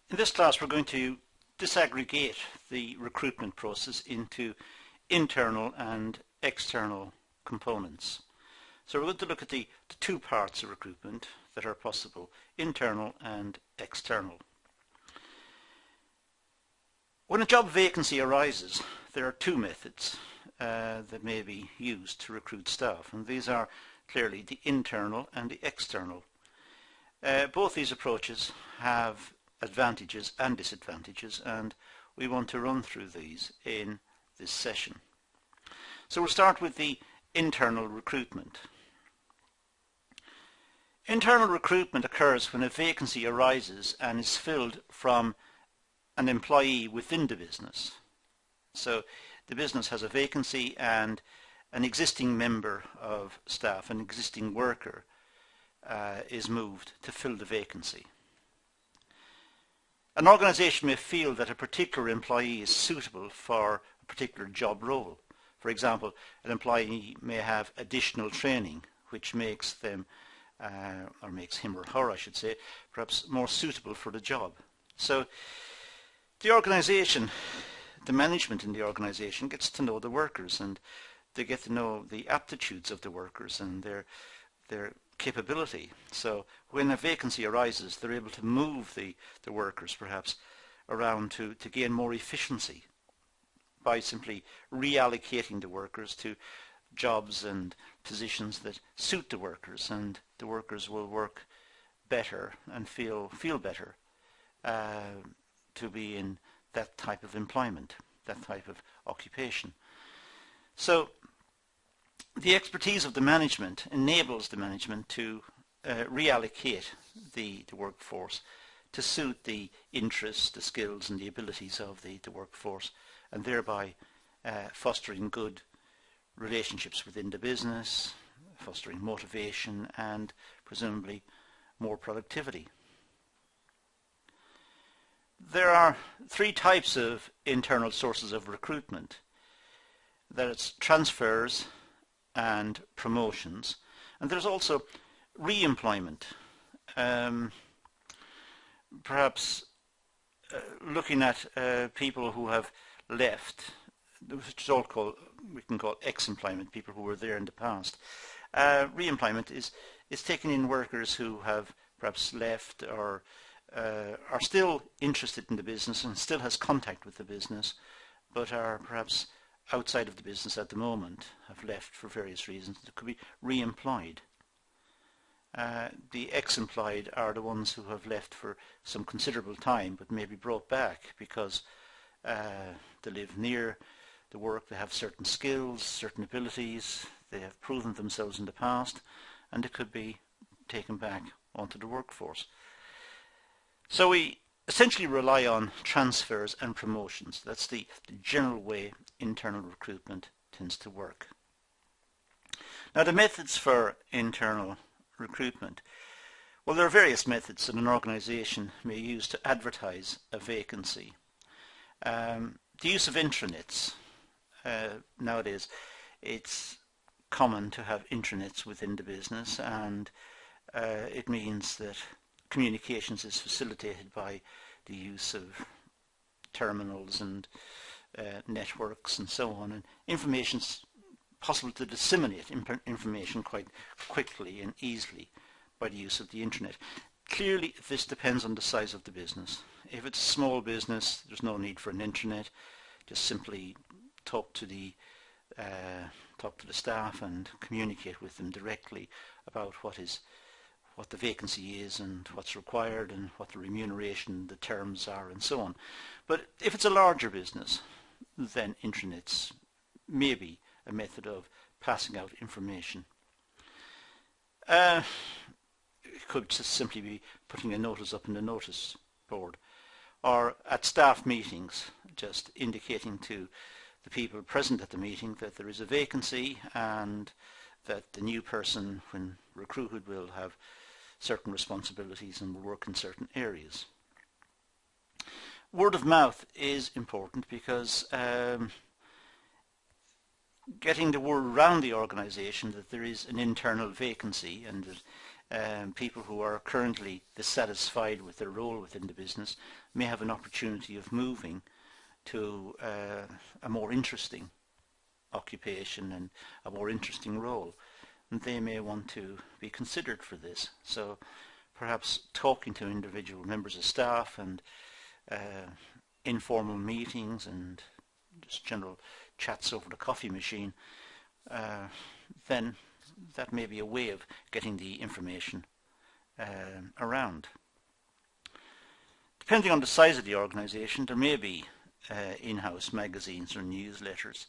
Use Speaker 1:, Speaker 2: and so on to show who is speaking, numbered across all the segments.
Speaker 1: In this class we're going to disaggregate the recruitment process into internal and external components. So we're going to look at the two parts of recruitment that are possible, internal and external. When a job vacancy arises, there are two methods that may be used to recruit staff, and these are clearly the internal and the external. Both these approaches have advantages and disadvantages, and we want to run through these in this session. So we'll start with the internal recruitment. Internal recruitment occurs when a vacancy arises and is filled from an employee within the business. So the business has a vacancy and an existing member of staff, an existing worker, is moved to fill the vacancy. An organisation may feel that a particular employee is suitable for a particular job role. For example, an employee may have additional training which makes them, or makes him or her I should say, perhaps more suitable for the job. So the organisation, the management in the organisation gets to know the workers, and they get to know the aptitudes of the workers and their capability. So when a vacancy arises, they're able to move the workers perhaps around to gain more efficiency by simply reallocating the workers to jobs and positions that suit the workers, and the workers will work better and feel better to be in that type of employment, that type of occupation. So the expertise of the management enables the management to reallocate the workforce to suit the interests, the skills and the abilities of the workforce, and thereby fostering good relationships within the business, fostering motivation and presumably more productivity. There are three types of internal sources of recruitment. There's transfers and promotions, and there's also re-employment. Perhaps looking at people who have left, which is all we can call ex-employment, people who were there in the past. Re-employment is taking in workers who have perhaps left or are still interested in the business and still has contact with the business, but are perhaps outside of the business at the moment, have left for various reasons. It could be re-employed. The ex-employed are the ones who have left for some considerable time but may be brought back because they live near the work, they have certain skills, certain abilities, they have proven themselves in the past, and they could be taken back onto the workforce. So we essentially rely on transfers and promotions. That's the general way internal recruitment tends to work. Now the methods for internal recruitment. Well, there are various methods that an organisation may use to advertise a vacancy. The use of intranets. Nowadays it's common to have intranets within the business, and it means that communications is facilitated by the use of terminals and networks and so on, and information's possible to disseminate information quite quickly and easily by the use of the internet. Clearly this depends on the size of the business. If it's a small business, there's no need for an intranet. Just simply talk to the staff and communicate with them directly about what the vacancy is and what's required and what the remuneration, the terms are, and so on. But if it's a larger business, then intranets may be a method of passing out information. It could just simply be putting a notice up in the notice board, or at staff meetings just indicating to the people present at the meeting that there is a vacancy and that the new person, when recruited, will have certain responsibilities and will work in certain areas. Word of mouth is important because getting the word around the organisation that there is an internal vacancy and that people who are currently dissatisfied with their role within the business may have an opportunity of moving to a more interesting occupation and a more interesting role, and they may want to be considered for this. So perhaps talking to individual members of staff and informal meetings and just general chats over the coffee machine, then that may be a way of getting the information around. Depending on the size of the organisation, there may be in-house magazines or newsletters,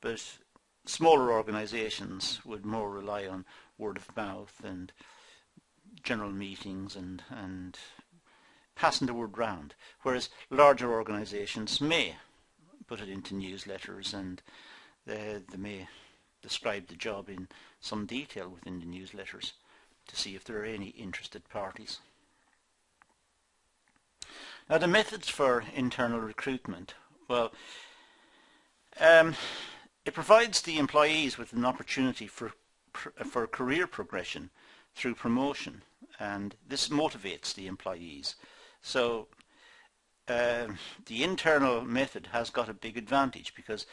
Speaker 1: but smaller organisations would more rely on word of mouth and general meetings and passing the word round, whereas larger organisations may put it into newsletters and they may describe the job in some detail within the newsletters to see if there are any interested parties. Now, the methods for internal recruitment, well, it provides the employees with an opportunity for career progression through promotion, and this motivates the employees. So the internal method has got a big advantage because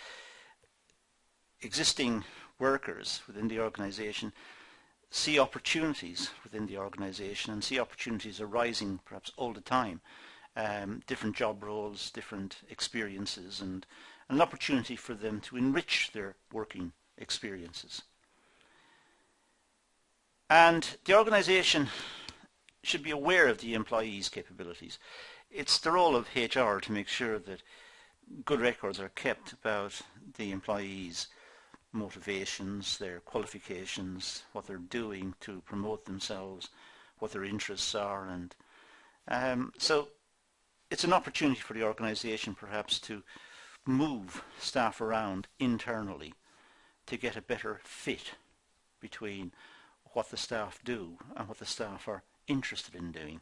Speaker 1: existing workers within the organisation see opportunities within the organisation and see opportunities arising perhaps all the time, different job roles, different experiences, and an opportunity for them to enrich their working experiences. And the organisation should be aware of the employees' capabilities. It's the role of HR to make sure that good records are kept about the employees' motivations, their qualifications, what they're doing to promote themselves, what their interests are, and so it's an opportunity for the organisation perhaps to move staff around internally to get a better fit between what the staff do and what the staff are interested in doing.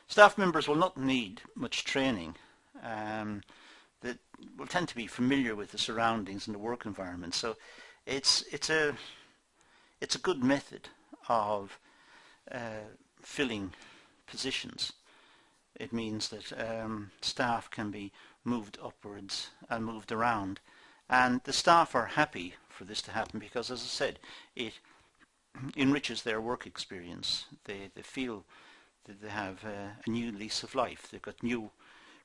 Speaker 1: Staff members will not need much training. That will tend to be familiar with the surroundings and the work environment. So it's a good method of filling positions. It means that staff can be moved upwards and moved around, and the staff are happy for this to happen because, as I said, it enriches their work experience. They feel that they have a new lease of life. They've got new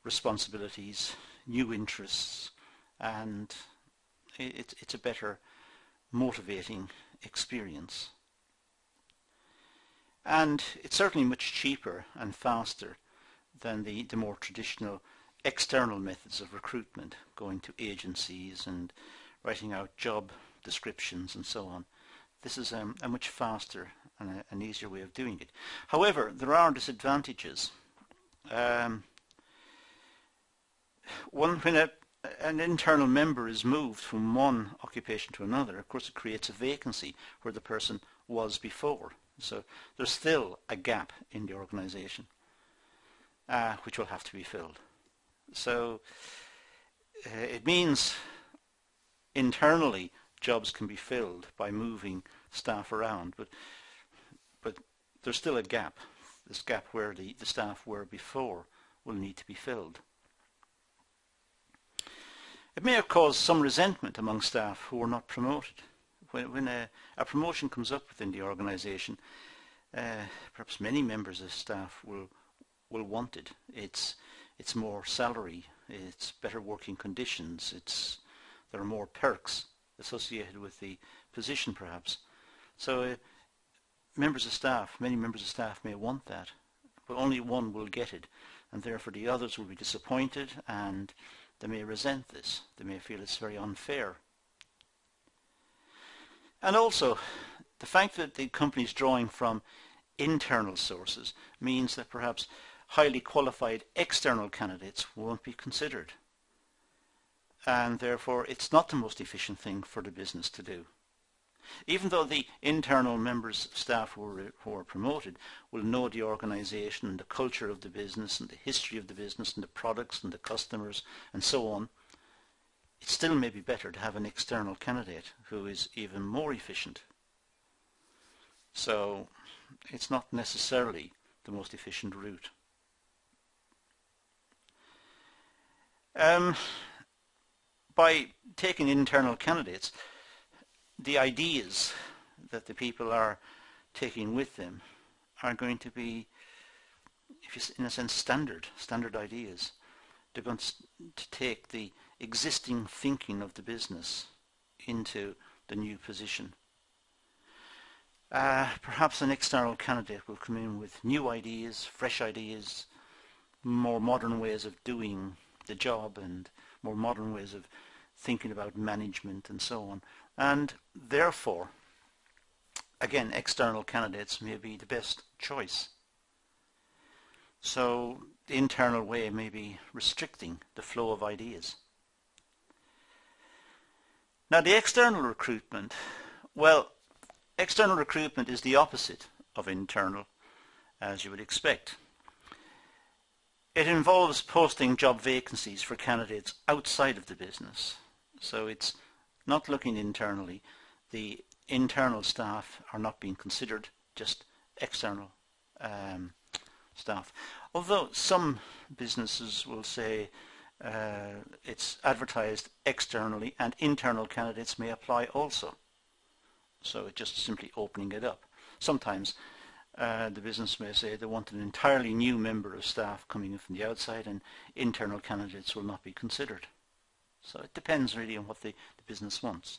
Speaker 1: responsibilities, new interests, and it's a better motivating experience. And it's certainly much cheaper and faster than the more traditional external methods of recruitment, going to agencies and writing out job descriptions and so on. This is a much faster and an easier way of doing it. However, there are disadvantages. When an internal member is moved from one occupation to another, of course it creates a vacancy where the person was before. So there's still a gap in the organisation which will have to be filled. So it means internally jobs can be filled by moving staff around, but there's still a gap. This gap where the staff were before will need to be filled. It may have caused some resentment among staff who were not promoted. When a promotion comes up within the organisation, perhaps many members of staff will want it. It's more salary, it's better working conditions, there are more perks associated with the position perhaps. So many members of staff may want that, but only one will get it, and therefore the others will be disappointed and they may resent this. They may feel it's very unfair. And also, the fact that the company is drawing from internal sources means that perhaps highly qualified external candidates won't be considered. And therefore, it's not the most efficient thing for the business to do. Even though the internal members of staff who are promoted will know the organisation and the culture of the business and the history of the business and the products and the customers and so on, it still may be better to have an external candidate who is even more efficient So it's not necessarily the most efficient route. By taking internal candidates, the ideas that the people are taking with them are going to be, in a sense, standard ideas. They're going to take the existing thinking of the business into the new position. Perhaps an external candidate will come in with new ideas, fresh ideas, more modern ways of doing the job and more modern ways of thinking about management and so on. And therefore, again, external candidates may be the best choice. So the internal way may be restricting the flow of ideas. Now the external recruitment, well, external recruitment is the opposite of internal, as you would expect. It involves posting job vacancies for candidates outside of the business. So it's not looking internally. The internal staff are not being considered, just external staff. Although some businesses will say it's advertised externally and internal candidates may apply also. So it's just simply opening it up. Sometimes the business may say they want an entirely new member of staff coming in from the outside and internal candidates will not be considered. So it depends really on what the business wants.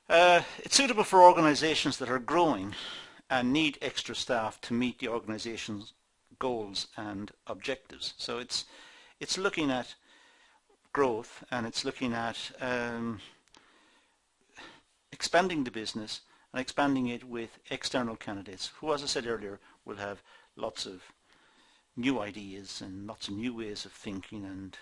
Speaker 1: It's suitable for organizations that are growing and need extra staff to meet the organization's goals and objectives. So it's looking at growth and it's looking at expanding the business and expanding it with external candidates who, as I said earlier, will have lots of new ideas and lots of new ways of thinking and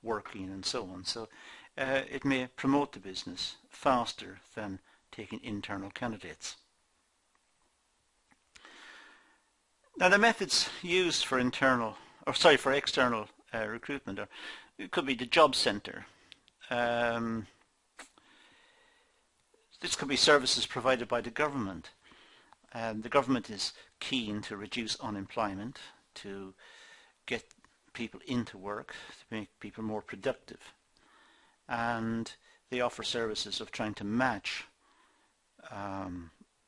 Speaker 1: working and so on. So it may promote the business faster than taking internal candidates. Now the methods used for external recruitment it could be the job centre. This could be services provided by the government. The government is keen to reduce unemployment, to get people into work, to make people more productive. And they offer services of trying to match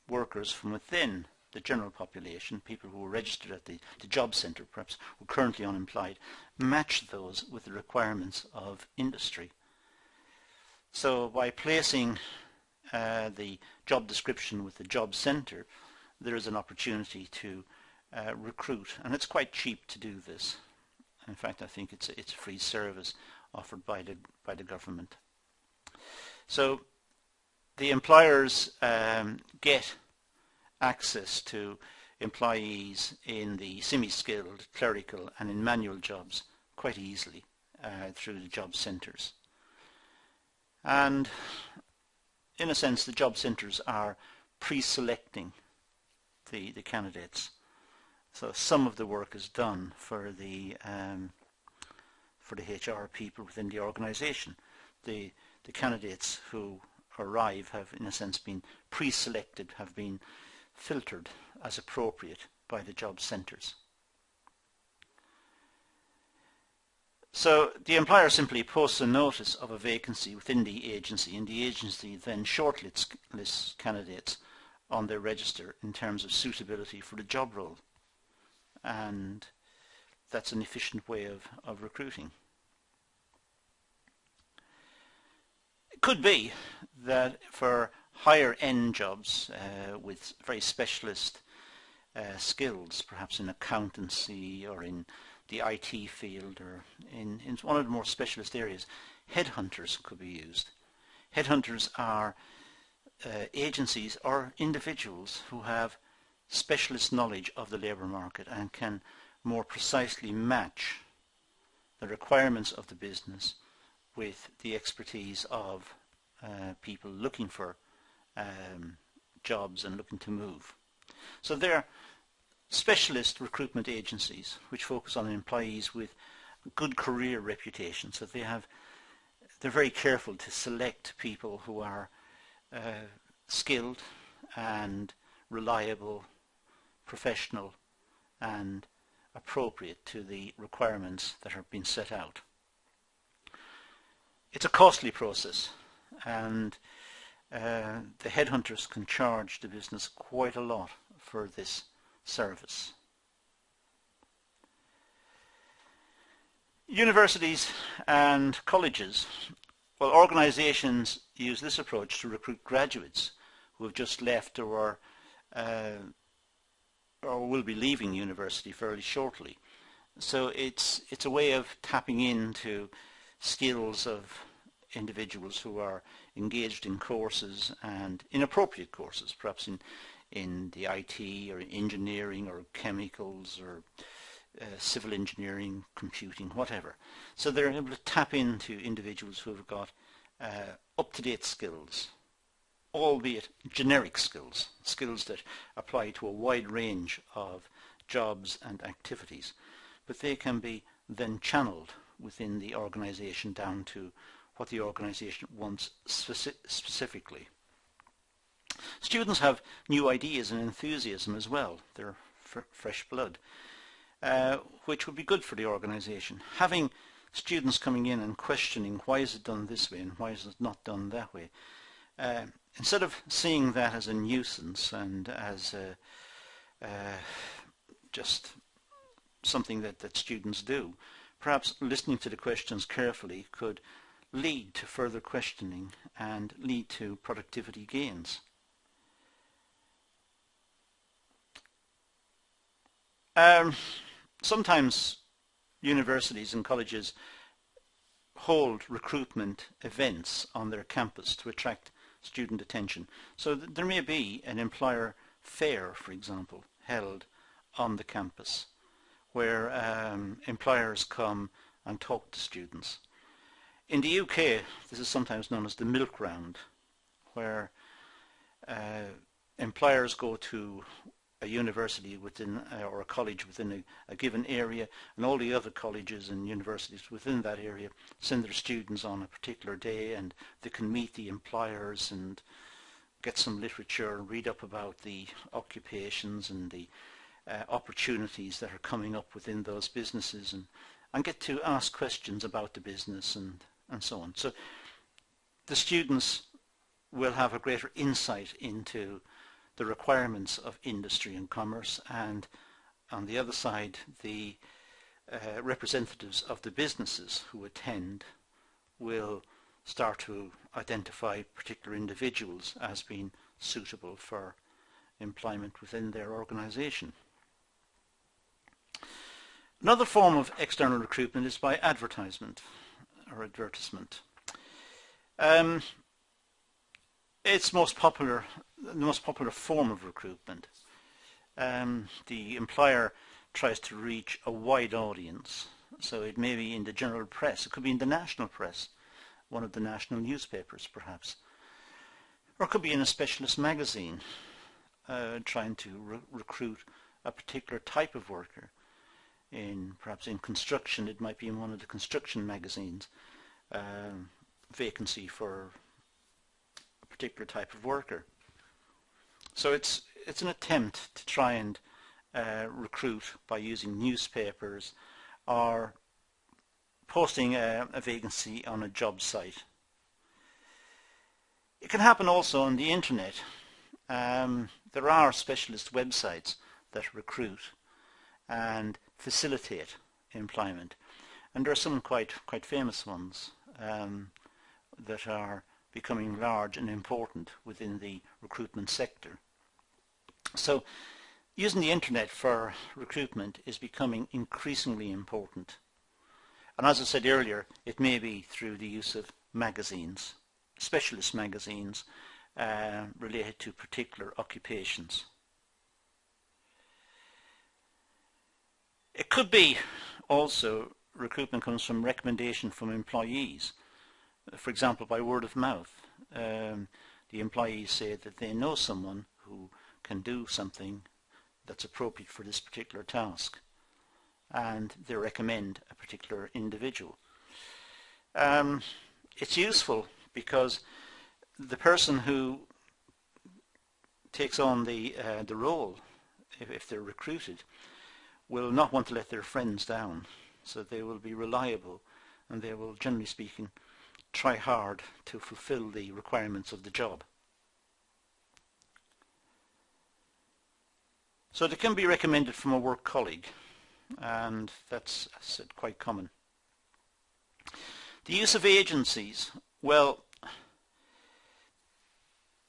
Speaker 1: workers from within the general population, people who are registered at the job centre, perhaps who are currently unemployed, match those with the requirements of industry. So by placing the job description with the job centre, there is an opportunity to recruit, and it's quite cheap to do this. In fact, I think it's a free service offered by the government. So the employers get access to employees in the semi-skilled, clerical and in manual jobs quite easily through the job centres. And in a sense, the job centres are pre-selecting the candidates. So some of the work is done for the HR people within the organisation. The candidates who arrive have, in a sense, been pre-selected, have been filtered as appropriate by the job centres. So the employer simply posts a notice of a vacancy within the agency, and the agency then shortlists candidates on their register in terms of suitability for the job role. And that's an efficient way of recruiting. It could be that for higher end jobs with very specialist skills, perhaps in accountancy or in the IT field or in one of the more specialist areas, headhunters could be used. Headhunters are agencies or individuals who have specialist knowledge of the labour market and can more precisely match the requirements of the business with the expertise of people looking for jobs and looking to move. So they're specialist recruitment agencies which focus on employees with good career reputation. So they're very careful to select people who are skilled and reliable, professional and appropriate to the requirements that have been set out. It's a costly process, and the headhunters can charge the business quite a lot for this service. Universities and colleges, well, organisations use this approach to recruit graduates who have just left or will be leaving university fairly shortly. So it's a way of tapping into skills of individuals who are engaged in courses, and inappropriate courses, perhaps in the IT or engineering or chemicals or civil engineering, computing, whatever. So they're able to tap into individuals who have got up-to-date skills, albeit generic skills, skills that apply to a wide range of jobs and activities, but they can be then channeled within the organisation down to what the organisation wants specifically. Students have new ideas and enthusiasm as well. They're fresh blood, which would be good for the organisation. Having students coming in and questioning why is it done this way and why is it not done that way, instead of seeing that as a nuisance and as just something that students do, perhaps listening to the questions carefully could lead to further questioning and lead to productivity gains. Sometimes universities and colleges hold recruitment events on their campus to attract student attention. So there may be an employer fair, for example, held on the campus where employers come and talk to students. In the UK, this is sometimes known as the milk round, where employers go to a university within or a college within a given area, and all the other colleges and universities within that area send their students on a particular day, and they can meet the employers and get some literature and read up about the occupations and the opportunities that are coming up within those businesses, and get to ask questions about the business and so on. So the students will have a greater insight into the requirements of industry and commerce, and on the other side the representatives of the businesses who attend will start to identify particular individuals as being suitable for employment within their organisation. Another form of external recruitment is by advertisement or advertisement. It's the most popular form of recruitment. The employer tries to reach a wide audience, so it may be in the general press, it could be in the national press, one of the national newspapers perhaps, or it could be in a specialist magazine trying to recruit a particular type of worker. Perhaps in construction, it might be in one of the construction magazines, vacancy for a particular type of worker. So it's an attempt to try and recruit by using newspapers or posting a vacancy on a job site. It can happen also on the internet. There are specialist websites that recruit and facilitate employment, and there are some quite famous ones that are becoming large and important within the recruitment sector. So using the internet for recruitment is becoming increasingly important, and as I said earlier, it may be through the use of magazines, specialist magazines related to particular occupations. It could be also recruitment comes from recommendation from employees, for example by word of mouth. The employees say that they know someone who can do something that's appropriate for this particular task, and they recommend a particular individual. It's useful because the person who takes on the role, if they're recruited, will not want to let their friends down. So they will be reliable, and they will, generally speaking, try hard to fulfill the requirements of the job. So they can be recommended from a work colleague, and that's, as I said, quite common. The use of agencies. Well,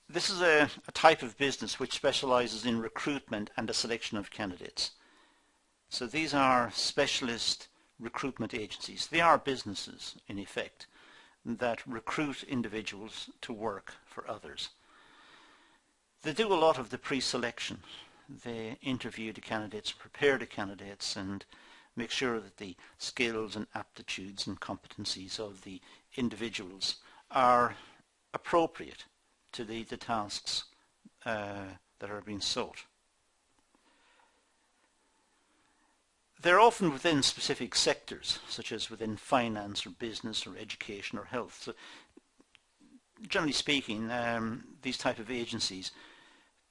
Speaker 1: this is a type of business which specialises in recruitment and the selection of candidates. So these are specialist recruitment agencies. They are businesses, in effect, that recruit individuals to work for others. They do a lot of the pre-selection. They interview the candidates, prepare the candidates, and make sure that the skills and aptitudes and competencies of the individuals are appropriate to the tasks that are being sought. They're often within specific sectors, such as within finance or business or education or health. So, generally speaking, these type of agencies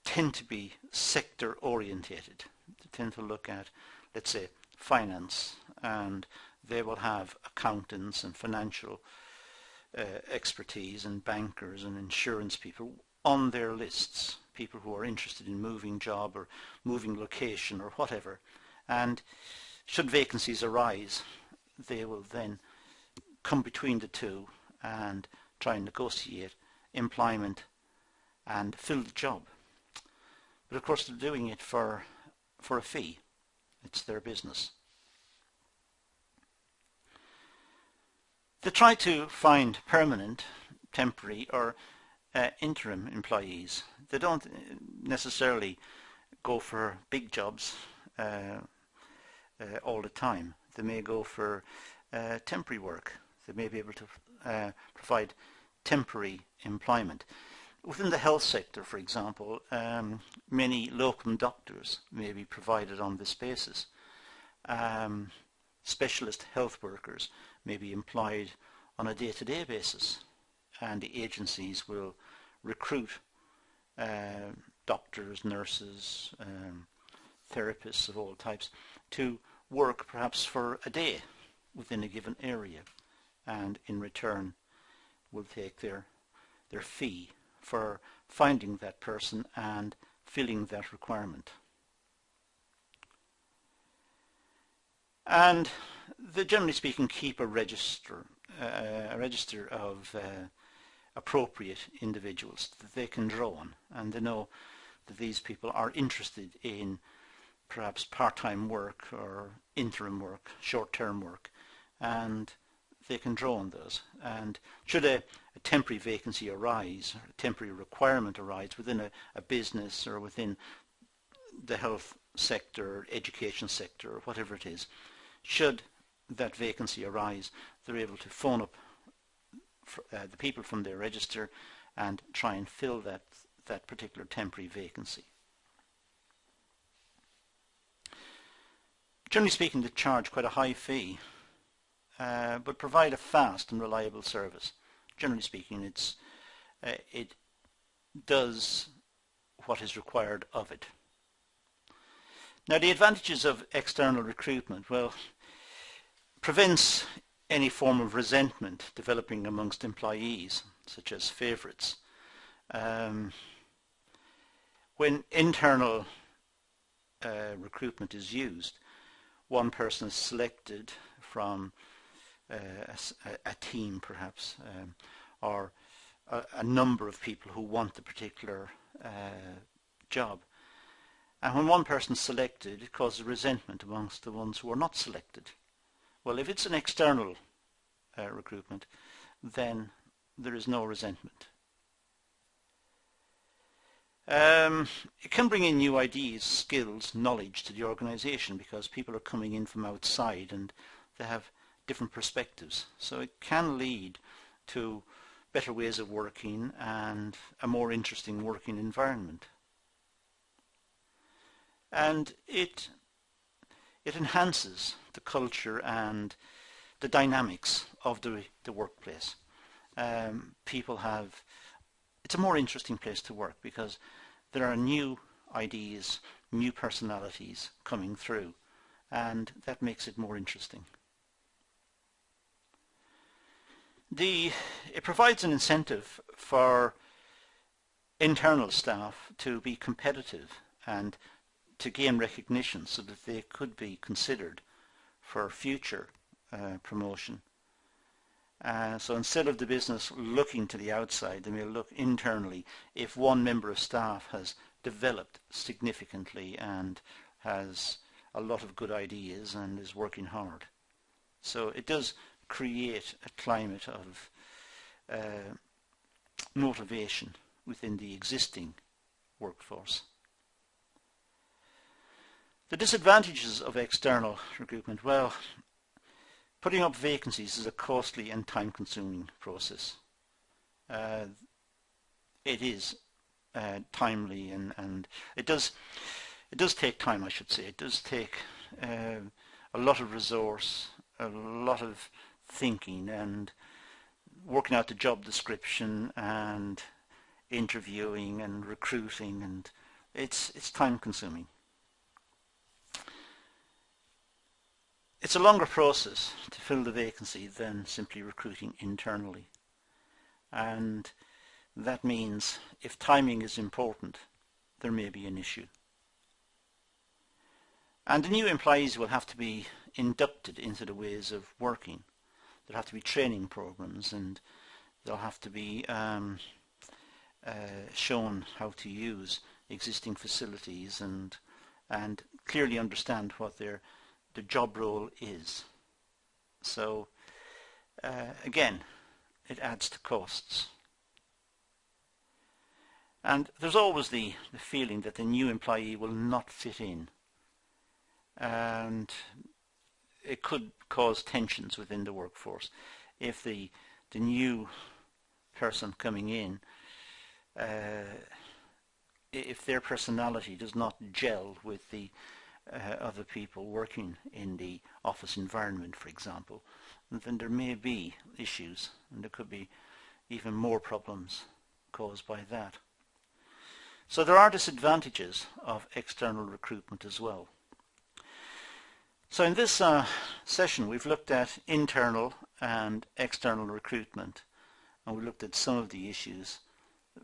Speaker 1: tend to be sector orientated. They tend to look at, let's say, finance, and they will have accountants and financial expertise and bankers and insurance people on their lists, people who are interested in moving job or moving location or whatever. And should vacancies arise, they will then come between the two and try and negotiate employment and fill the job. But of course they're doing it for a fee. It's their business. They try to find permanent, temporary or interim employees. They don't necessarily go for big jobs all the time. They may go for temporary work. They may be able to provide temporary employment. Within the health sector, for example, many locum doctors may be provided on this basis. Specialist health workers may be employed on a day-to-day basis, and the agencies will recruit doctors, nurses, therapists of all types to work perhaps for a day within a given area, and in return will take their fee for finding that person and filling that requirement. And they, generally speaking, keep a register of appropriate individuals that they can draw on, and they know that these people are interested in perhaps part-time work or interim work, short-term work, and they can draw on those. And should a temporary vacancy arise, or a temporary requirement arise within a business or within the health sector, education sector, or whatever it is, should that vacancy arise, they're able to phone up the people from their register and try and fill that particular temporary vacancy. Generally speaking, they charge quite a high fee, but provide a fast and reliable service. Generally speaking, it does what is required of it. Now, the advantages of external recruitment, well, prevents any form of resentment developing amongst employees, such as favourites. When internal recruitment is used, one person is selected from a team perhaps, or a number of people who want the particular job. And when one person is selected, it causes resentment amongst the ones who are not selected. Well, if it's an external recruitment, then there is no resentment. It can bring in new ideas, skills, knowledge to the organisation, because people are coming in from outside and they have different perspectives. So it can lead to better ways of working and a more interesting working environment. And it enhances the culture and the dynamics of the workplace. It's a more interesting place to work because there are new ideas, new personalities coming through, and that makes it more interesting. It provides an incentive for internal staff to be competitive and to gain recognition so that they could be considered for future promotion. So instead of the business looking to the outside, they may look internally if one member of staff has developed significantly and has a lot of good ideas and is working hard. So it does create a climate of motivation within the existing workforce. The disadvantages of external recruitment, well, putting up vacancies is a costly and time-consuming process. It is timely and it does take time, I should say. It does take a lot of resource, a lot of thinking and working out the job description and interviewing and recruiting, and it's time-consuming. It's a longer process to fill the vacancy than simply recruiting internally, and that means if timing is important, there may be an issue. And the new employees will have to be inducted into the ways of working. There'll have to be training programs, and they'll have to be shown how to use existing facilities and clearly understand what the job role is. So again, it adds to costs. And there's always the feeling that the new employee will not fit in, and it could cause tensions within the workforce if the new person coming in, if their personality does not gel with the other people working in the office environment, for example, then there may be issues, and there could be even more problems caused by that. So there are disadvantages of external recruitment as well. So in this session we've looked at internal and external recruitment, and we looked at some of the issues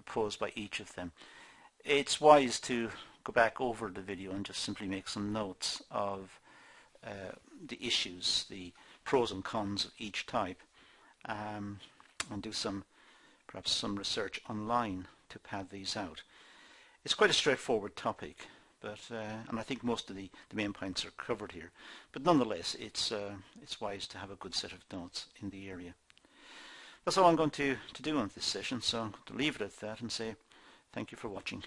Speaker 1: posed by each of them. It's wise to go back over the video and just simply make some notes of the issues, the pros and cons of each type, and do perhaps some research online to pad these out. It's quite a straightforward topic, but and I think most of the main points are covered here. But nonetheless, it's wise to have a good set of notes in the area. That's all I'm going to do on this session, so I'm going to leave it at that and say thank you for watching.